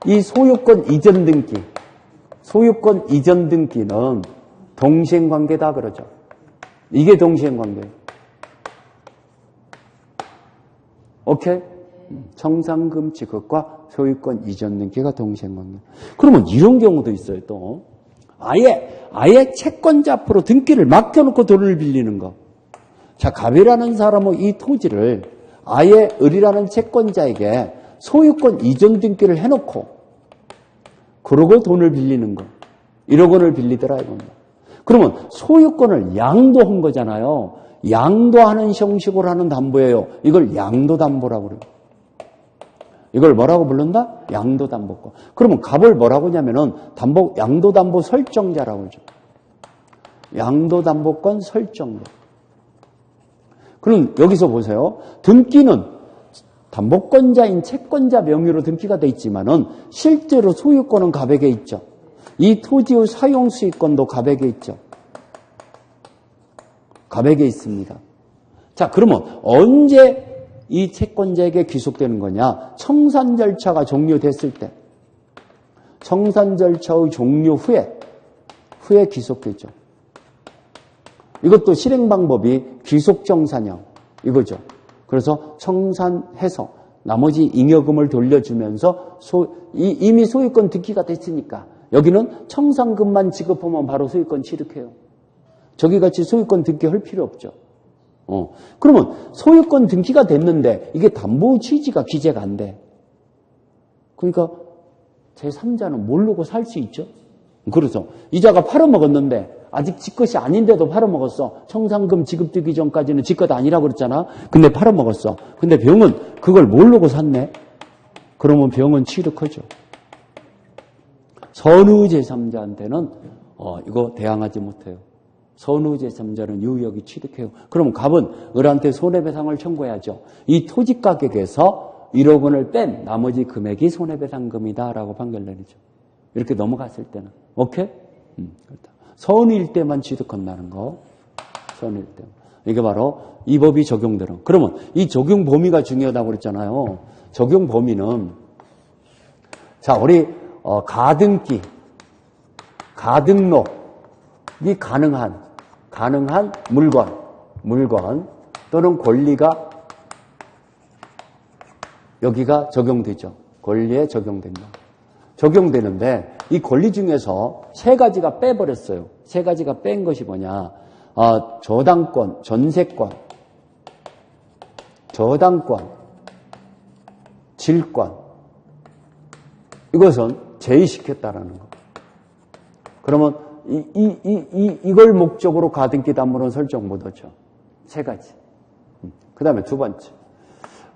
이 소유권 이전 등기는 동시행 관계다 그러죠. 이게 동시행 관계예요. 오케이? 청산금 지급과 소유권 이전 등기가 동시행 관계. 그러면 이런 경우도 있어요, 또. 아예 채권자 앞으로 등기를 맡겨놓고 돈을 빌리는 거. 자, 갑이라는 사람은 이 토지를 아예 을이라는 채권자에게 소유권 이전 등기를 해놓고 그러고 돈을 빌리는 거. 1억 원을 빌리더라 이겁니다. 그러면 소유권을 양도한 거잖아요. 양도하는 형식으로 하는 담보예요. 이걸 양도담보라고 그래요. 이걸 뭐라고 부른다? 양도담보권. 그러면 갑을 뭐라고 하냐면은 양도담보 설정자라고 그러죠. 양도담보권 설정자. 그럼 여기서 보세요. 등기는 담보권자인 채권자 명의로 등기가 돼 있지만은 실제로 소유권은 갑에게 있죠. 이 토지의 사용 수익권도 갑에게 있죠. 갑에게 있습니다. 자, 그러면 언제 이 채권자에게 귀속되는 거냐? 청산 절차가 종료됐을 때. 청산 절차의 종료 후에 귀속되죠. 이것도 실행 방법이 귀속정산형 이거죠. 그래서 청산해서 나머지 잉여금을 돌려주면서 이미 소유권 등기가 됐으니까 여기는 청산금만 지급하면 바로 소유권 취득해요. 저기같이 소유권 등기할 필요 없죠. 그러면 소유권 등기가 됐는데 이게 담보 취지가 기재가 안 돼. 그러니까 제3자는 모르고 살 수 있죠. 그래서 이자가 팔아먹었는데 아직 지 것이 아닌데도 팔아먹었어. 청산금 지급되기 전까지는 지 것 아니라고 그랬잖아. 근데 팔아먹었어. 근데 병은 그걸 모르고 샀네. 그러면 병은 취득하죠. 선의 제3자한테는 이거 대항하지 못해요. 선후제삼자는 유의역이 취득해요. 그럼 갑은 을한테 손해배상을 청구해야죠. 이 토지 가격에서 1억 원을 뺀 나머지 금액이 손해배상금이다라고 판결 내리죠. 이렇게 넘어갔을 때는. 오케이? 그렇다. 선의일 때만 취득한다는 거. 선의일 때. 이게 바로 이 법이 적용되는. 그러면 이 적용 범위가 중요하다고 그랬잖아요. 적용 범위는 자, 우리 가등기, 가등록이 가능한 물건 또는 권리가 여기가 적용되죠. 권리에 적용된다. 적용되는데 이 권리 중에서 세 가지가 빼버렸어요. 세 가지가 뺀 것이 뭐냐? 저당권, 전세권, 질권. 이것은 제외시켰다라는 거. 그러면 이걸 목적으로 가등기 담보는 설정 못하죠. 세 가지. 그 다음에 두 번째.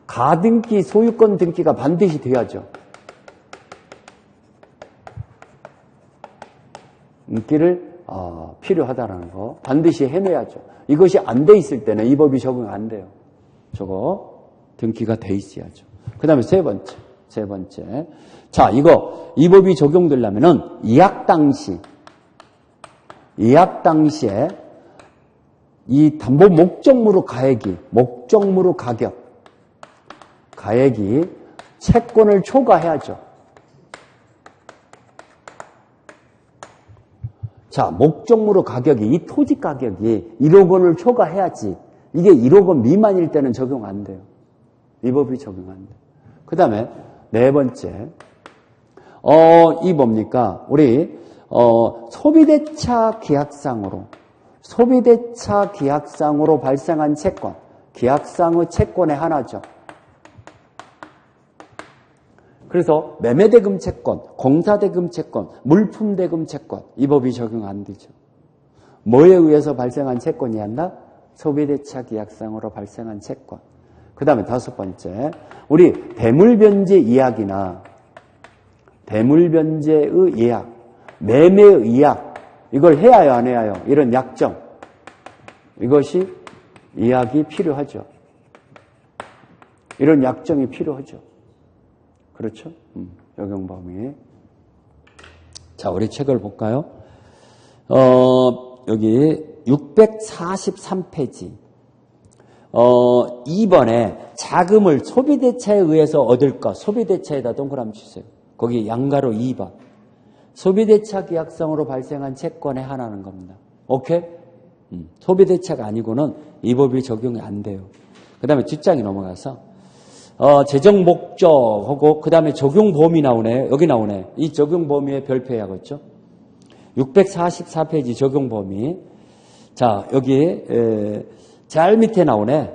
가등기, 소유권 등기가 반드시 돼야죠. 등기를 필요하다는 거 반드시 해내야죠. 이것이 안 돼 있을 때는 이 법이 적용 안 돼요. 저거 등기가 돼 있어야죠. 그 다음에 세 번째. 자, 이 법이 적용되려면은 예약 당시에 이 담보 목적물의 가액이 채권을 초과해야죠. 자, 목적물의 가격이, 이 토지 가격이 1억 원을 초과해야지. 이게 1억 원 미만일 때는 적용 안 돼요. 이 법이 적용 안 돼요. 그 다음에 네 번째. 이 뭡니까? 우리, 소비대차 계약상으로 발생한 채권. 계약상의 채권의 하나죠. 그래서 매매대금 채권, 공사대금 채권, 물품대금 채권 이 법이 적용 안 되죠. 뭐에 의해서 발생한 채권이 었나? 소비대차 계약상으로 발생한 채권. 그 다음에 다섯 번째, 우리 대물변제 예약이나 대물변제의 예약, 매매의 예약 이걸 해야요 안 해야요? 이런 약정 이것이 예약이 필요하죠. 이런 약정이 필요하죠. 그렇죠? 적용 범위. 자, 우리 책을 볼까요? 여기 643페이지. 2번에 자금을 소비대차에 의해서 얻을 것. 소비대차에다 동그라미 주세요. 거기 양가로 2번. 소비대차 계약상으로 발생한 채권에 하나는 겁니다. 오케이? 소비대차가 아니고는 이 법이 적용이 안 돼요. 그 다음에 뒷장이 넘어가서 재정 목적하고 그 다음에 적용 범위 나오네. 여기 나오네. 이 적용 범위에 별표해야겠죠. 644페이지 적용 범위. 자, 여기 잘 밑에 나오네.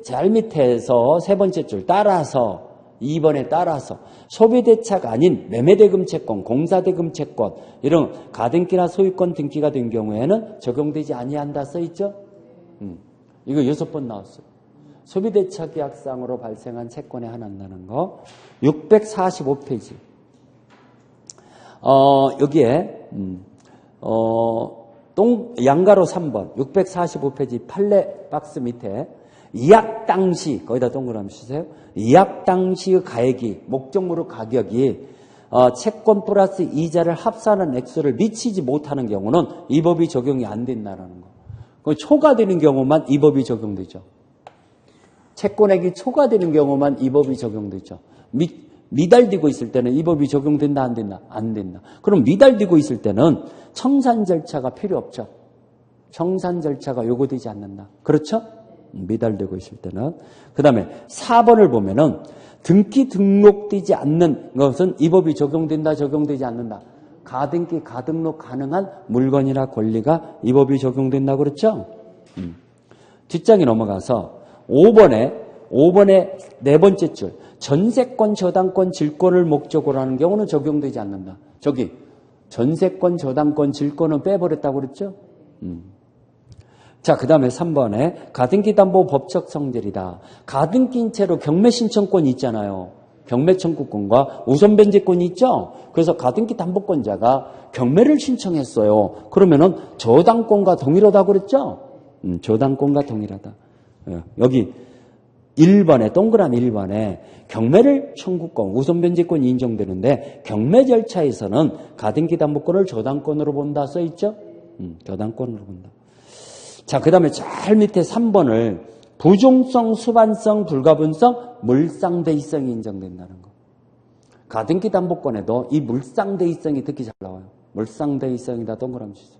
잘 밑에서 세 번째 줄 따라서 2번에 따라서 소비대차가 아닌 매매대금 채권, 공사대금 채권 이런 가등기나 소유권 등기가 된 경우에는 적용되지 아니한다 써있죠. 이거 6번 나왔어요. 소비대차 계약상으로 발생한 채권에 한한다는 거. 645페이지. 여기에 양가로 3번 645페이지 판례 박스 밑에 예약 당시 거기다 동그라미 주세요. 예약 당시의 가액이 목적물의 가격이 채권 플러스 이자를 합산한 액수를 미치지 못하는 경우는 이 법이 적용이 안 된다는 거. 초과되는 경우만 이 법이 적용되죠. 채권액이 초과되는 경우만 이 법이 적용되죠. 미달되고 있을 때는 이 법이 적용된다 안 된다? 안 된다. 그럼 미달되고 있을 때는 청산 절차가 필요 없죠. 청산 절차가 요구되지 않는다. 그렇죠? 미달되고 있을 때는. 그 다음에 4번을 보면은 등기 등록되지 않는 것은 이 법이 적용된다 적용되지 않는다. 가등기 가등록 가능한 물건이나 권리가 이 법이 적용된다 그랬죠? 뒷장이 넘어가서 5번에 네 번째 줄 전세권, 저당권, 질권을 목적으로 하는 경우는 적용되지 않는다. 저기 전세권, 저당권, 질권은 빼버렸다고 그랬죠? 자, 그 다음에 3번에 가등기 담보 법적 성질이다. 가등기인 채로 경매 신청권이 있잖아요. 경매 청구권과 우선 변제권이 있죠. 그래서 가등기 담보권자가 경매를 신청했어요. 그러면은 저당권과 동일하다고 그랬죠. 저당권과 동일하다. 여기 1번에 동그라미 1번에 경매를 청구권, 우선 변제권이 인정되는데 경매 절차에서는 가등기 담보권을 저당권으로 본다 써 있죠. 저당권으로 본다. 자, 그다음에 제일 밑에 3번을 부종성, 수반성, 불가분성, 물상대의성이 인정된다는 거. 가등기 담보권에도 이 물상대의성이 특히 잘 나와요. 물상대의성이다 동그라미 주세요.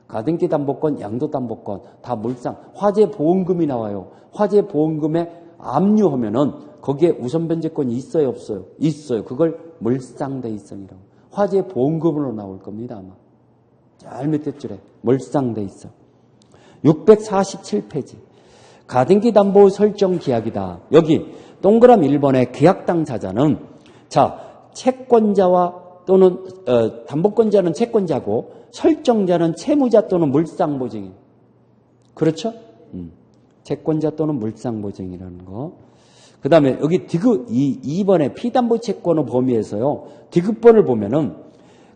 가등기 담보권, 양도담보권 다 물상. 화재 보험금이 나와요. 화재 보험금에 압류하면은 거기에 우선 변제권이 있어요, 없어요? 있어요. 그걸 물상대의성이라고. 화재 보험금으로 나올 겁니다, 아마. 제일 밑에 줄에 물상대의성. 647페이지. 가등기 담보 설정 기약이다. 여기 동그라미 1번의 계약 당사자는 자, 채권자와 또는 담보권자는 채권자고 설정자는 채무자 또는 물상보증인. 그렇죠? 채권자 또는 물상보증이라는 거. 그 다음에 여기 디귿 2번의 피담보 채권의 범위에서요. 디귿번을 보면은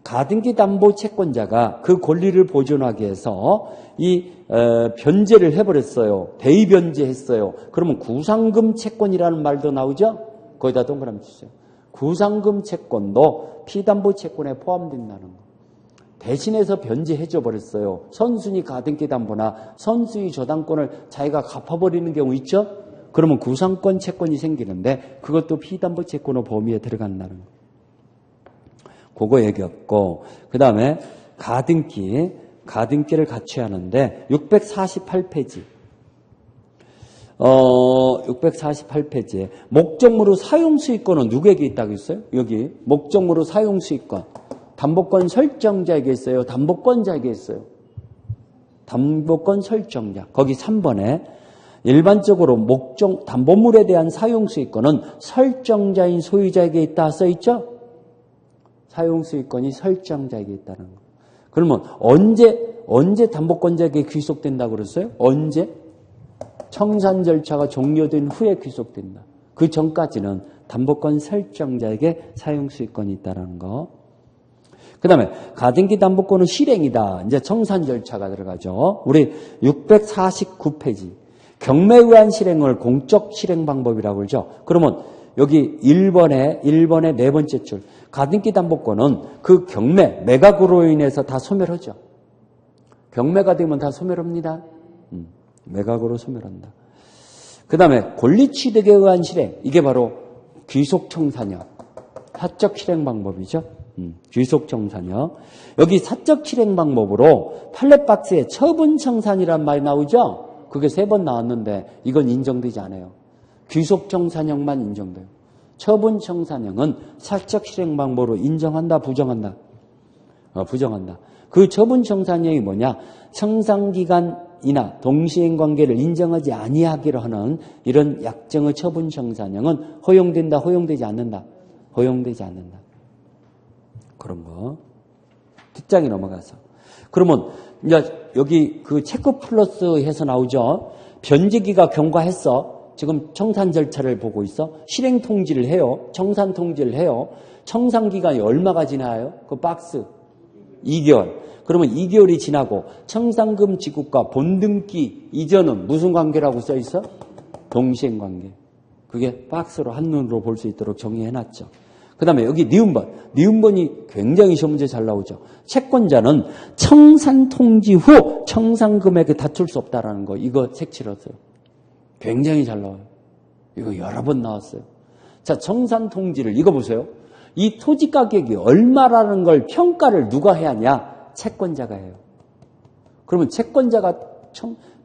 가등기 담보 채권자가 그 권리를 보존하기 위해서 이 변제를 해버렸어요. 대의 변제했어요. 그러면 구상금 채권이라는 말도 나오죠? 거기다 동그라미 주세요. 구상금 채권도 피담보 채권에 포함된다는 거. 대신해서 변제해줘 버렸어요. 선순위 가등기 담보나 선순위 저당권을 자기가 갚아버리는 경우 있죠? 그러면 구상권 채권이 생기는데 그것도 피담보 채권의 범위에 들어간다는 거. 그거 얘기했고, 그 다음에 가등기를 갖춰야 하는데 648페이지. 648페이지에 목적물의 사용수익권은 누구에게 있다고 했어요? 여기 목적물의 사용수익권. 담보권 설정자에게 있어요? 담보권자에게 있어요? 담보권 설정자. 거기 3번에 일반적으로 담보물에 대한 사용수익권은 설정자인 소유자에게 있다 써있죠? 사용수익권이 설정자에게 있다는 거. 그러면 언제 담보권자에게 귀속된다고 그랬어요? 언제? 청산 절차가 종료된 후에 귀속된다. 그 전까지는 담보권 설정자에게 사용수익권이 있다는 거. 그 다음에 가등기 담보권은 실행이다. 이제 청산 절차가 들어가죠. 우리 649페이지. 경매에 의한 실행을 공적 실행 방법이라고 그러죠. 그러면 여기 1번의 네 번째 줄. 가등기 담보권은 그 경매, 매각으로 인해서 다 소멸하죠. 경매가 되면 다 소멸합니다. 매각으로 소멸한다. 그 다음에 권리취득에 의한 실행. 이게 바로 귀속청산이요. 사적 실행 방법이죠. 귀속청산이요. 여기 사적 실행 방법으로 팔렛박스에 처분청산이란 말이 나오죠. 그게 3번 나왔는데 이건 인정되지 않아요. 귀속청산형만 인정돼요. 처분청산형은 사적 실행 방법으로 인정한다, 부정한다? 부정한다. 그 처분청산형이 뭐냐? 청산기간이나 동시행관계를 인정하지 아니하기로 하는 이런 약정의 처분청산형은 허용된다, 허용되지 않는다? 허용되지 않는다. 그런 거. 뒷장에 넘어가서. 그러면 이제 여기 그 체크 플러스 해서 나오죠. 변제기가 경과했어. 지금 청산 절차를 보고 있어. 실행 통지를 해요. 청산 통지를 해요. 청산 기간이 얼마가 지나요? 그 박스 2개월. 그러면 2개월이 지나고 청산금 지급과 본등기 이전은 무슨 관계라고 써 있어? 동시행 관계. 그게 박스로 한눈으로 볼 수 있도록 정의해놨죠. 그 다음에 여기 니은번이 굉장히 시험 문제 잘 나오죠. 채권자는 청산 통지 후 청산 금액에 다툴 수 없다라는 거. 이거 색칠했어요. 굉장히 잘 나와요. 이거 여러 번 나왔어요. 자, 청산 통지를 이거 보세요. 이 토지 가격이 얼마라는 걸 평가를 누가 해야 하냐? 채권자가 해요. 그러면 채권자가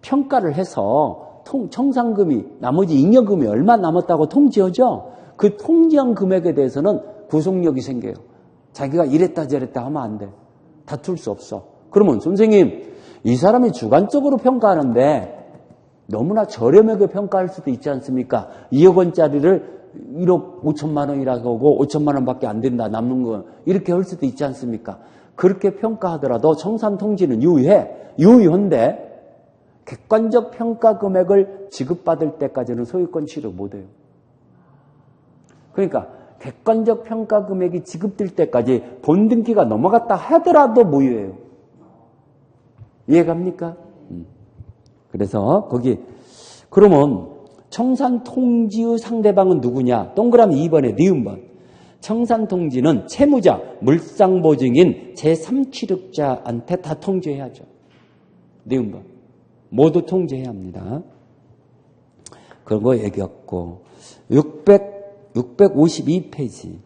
평가를 해서 청산금이 나머지 잉여금이 얼마 남았다고 통지하죠. 그 통지한 금액에 대해서는 구속력이 생겨요. 자기가 이랬다 저랬다 하면 안 돼. 다툴 수 없어. 그러면 선생님, 이 사람이 주관적으로 평가하는데 너무나 저렴하게 평가할 수도 있지 않습니까? 2억 원짜리를 1억 5천만 원이라고 하고 5천만 원밖에 안 된다 남는 거 이렇게 할 수도 있지 않습니까? 그렇게 평가하더라도 청산 통지는 유의한데 객관적 평가 금액을 지급받을 때까지는 소유권 취득 못해요. 그러니까 객관적 평가 금액이 지급될 때까지 본등기가 넘어갔다 하더라도 무효예요. 이해갑니까? 그래서 거기 그러면 청산통지의 상대방은 누구냐? 동그라미 2번에 니은번. 청산통지는 채무자, 물상보증인, 제3취득자한테 다 통지해야죠. 니은번. 모두 통지해야 합니다. 그런 거 얘기했고 652페이지.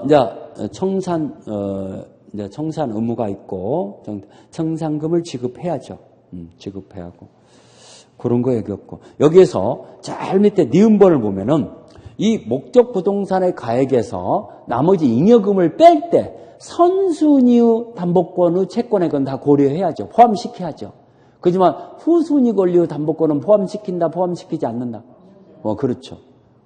이제 청산 의무가 있고 청산금을 지급해야죠. 지급해야 하고 그런 거 얘기했고 여기에서 잘 밑에 니은번을 보면은 이 목적 부동산의 가액에서 나머지 잉여금을 뺄 때 선순위의 담보권의 채권액은 다 고려해야죠. 포함시켜야죠. 그렇지만 후순위 권리의 담보권은 포함시킨다, 포함시키지 않는다. 그렇죠.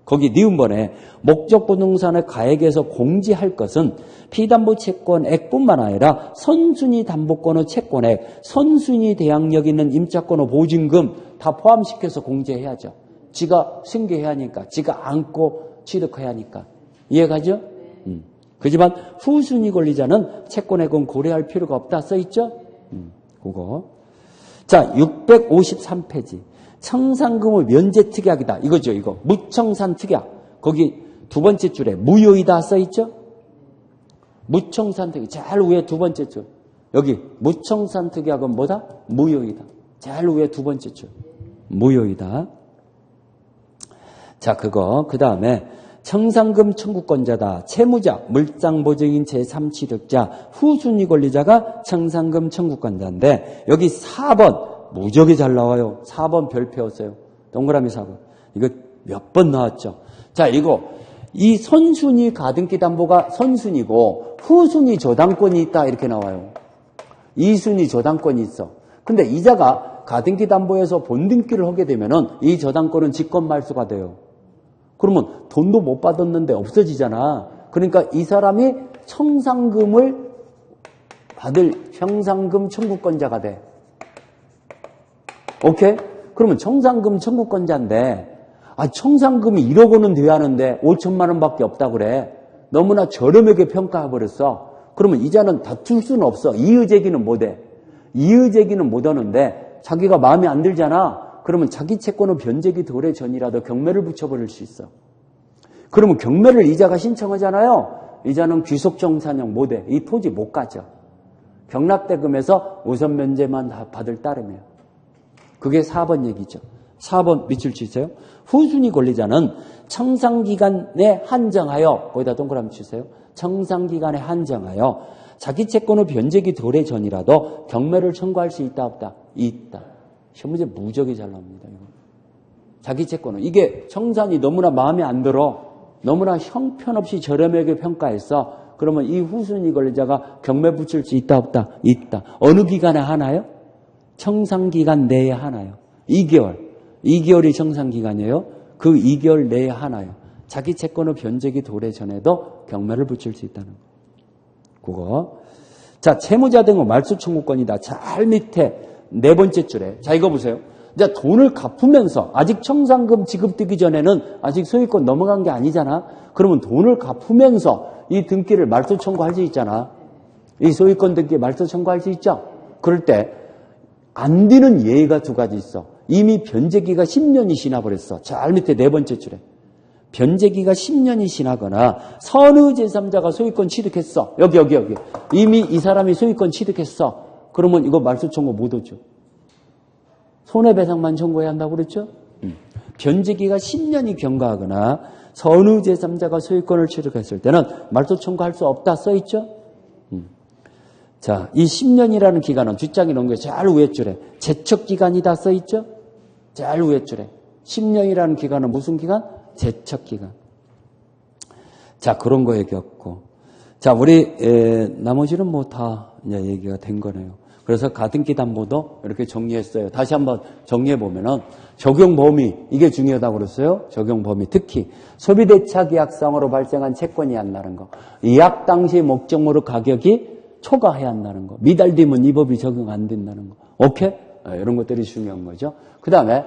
거기 니은번에 목적 부동산의 가액에서 공지할 것은 피담보 채권액뿐만 아니라 선순위 담보권의 채권액, 선순위 대항력 있는 임차권의 보증금 다 포함시켜서 공제해야죠. 지가 승계해야 하니까, 지가 안고 취득해야 하니까. 이해가죠? 그렇지만 후순위 권리자는 채권액은 고려할 필요가 없다 써있죠? 그거. 자, 653페이지. 청산금의 면제 특약이다. 이거죠, 이거. 무청산 특약. 거기 두 번째 줄에 무효이다 써있죠? 무청산 특약. 제일 위에 두 번째 줄. 여기 무청산 특약은 뭐다? 무효이다. 제일 위에 두 번째 줄. 무효이다. 자, 그거. 그 다음에 청산금 청구권자다. 채무자, 물상보증인 제3취득자, 후순위 권리자가 청산금 청구권자인데 여기 4번. 무지하게 잘 나와요. 4번 별 배웠어요. 동그라미 4번. 이거 몇 번 나왔죠. 자, 이거 이 선순위 가등기 담보가 선순위고 후순위 저당권이 있다 이렇게 나와요. 2순위 저당권이 있어. 근데 이자가 가등기 담보에서 본등기를 하게 되면은 이 저당권은 직권 말소가 돼요. 그러면 돈도 못 받았는데 없어지잖아. 그러니까 이 사람이 청산금을 받을 형상금 청구권자가 돼. 오케이? 그러면 청산금 청구권자인데 청산금이 1억 원은 돼야 하는데 5천만 원밖에 없다 그래. 너무나 저렴하게 평가해버렸어. 그러면 이자는 다툴 수는 없어. 이의제기는 못해. 이의제기는 못하는데 자기가 마음에 안 들잖아. 그러면 자기 채권의 변제기 도래 전이라도 경매를 붙여버릴 수 있어. 그러면 경매를 이자가 신청하잖아요. 이자는 귀속정산형 못해. 이 토지 못 가져. 경락대금에서 우선 면제만 받을 따름이에요. 그게 4번 얘기죠. 4번 밑줄 치세요. 후순위 권리자는 청산기간에 한정하여, 거기다 동그라미 치세요. 청산기간에 한정하여 자기 채권의 변제기 도래 전이라도 경매를 청구할 수 있다 없다? 있다. 시험 문제 무지하게 잘 나옵니다. 이거. 자기 채권은 이게 청산이 너무나 마음에 안 들어. 너무나 형편없이 저렴하게 평가했어. 그러면 이 후순위 권리자가 경매 붙일 수 있다 없다? 있다. 어느 기간에 하나요? 청산기간 내에 하나요. 2개월. 2개월이 청산기간이에요. 그 2개월 내에 하나요. 자기 채권의 변제기 도래 전에도 경매를 붙일 수 있다는 거. 그거. 자, 채무자 등의 말소 청구권이다. 잘 밑에 네 번째 줄에. 자, 이거 보세요. 이제 돈을 갚으면서 아직 청산금 지급되기 전에는 아직 소유권 넘어간 게 아니잖아. 그러면 돈을 갚으면서 이 등기를 말소 청구할 수 있잖아. 이 소유권 등기 말소 청구할 수 있죠. 그럴 때 안 되는 예의가 두 가지 있어. 이미 변제기가 10년이 지나버렸어. 잘 밑에 네 번째 줄에. 변제기가 10년이 지나거나 선의 제3자가 소유권 취득했어. 여기. 이미 이 사람이 소유권 취득했어. 그러면 이거 말소 청구 못 하죠. 손해배상만 청구해야 한다고 그랬죠? 변제기가 10년이 경과하거나 선의 제3자가 소유권을 취득했을 때는 말소 청구할 수 없다 써있죠? 자, 이 10년이라는 기간은 뒷장에 놓은 게 제일 위에 줄에 제척기간이다 써있죠? 제일 위에 줄에 10년이라는 기간은 무슨 기간? 제척기간. 자, 그런 거 얘기했고. 자, 우리 나머지는 뭐 다 이제 얘기가 된 거네요. 그래서 가등기 담보도 이렇게 정리했어요. 다시 한번 정리해 보면은 적용 범위 이게 중요하다고 그랬어요. 적용 범위 특히 소비대차 계약상으로 발생한 채권이 한다는 거, 예약 당시 목적물의 가격이 초과해야 한다는 거, 미달되면 이 법이 적용 안 된다는 거. 오케이? 이런 것들이 중요한 거죠. 그 다음에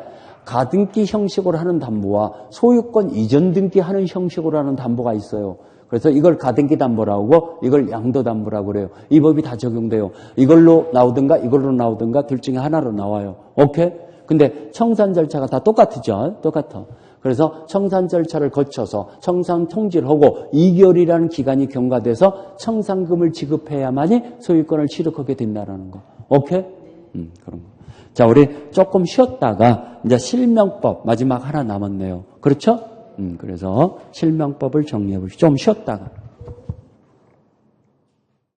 가등기 형식으로 하는 담보와 소유권 이전 등기하는 형식으로 하는 담보가 있어요. 그래서 이걸 가등기 담보라고 하고 이걸 양도 담보라고 그래요. 이 법이 다 적용돼요. 이걸로 나오든가 이걸로 나오든가 둘 중에 하나로 나와요. 오케이? 근데 청산 절차가 다 똑같죠? 똑같아. 그래서 청산 절차를 거쳐서 청산 통지를 하고 2개월이라는 기간이 경과돼서 청산금을 지급해야만이 소유권을 취득하게 된다는 거. 오케이? 그런 거. 자, 우리 조금 쉬었다가 이제 실명법 마지막 하나 남았네요. 그렇죠? 그래서 실명법을 정리해 보시죠. 좀 쉬었다가.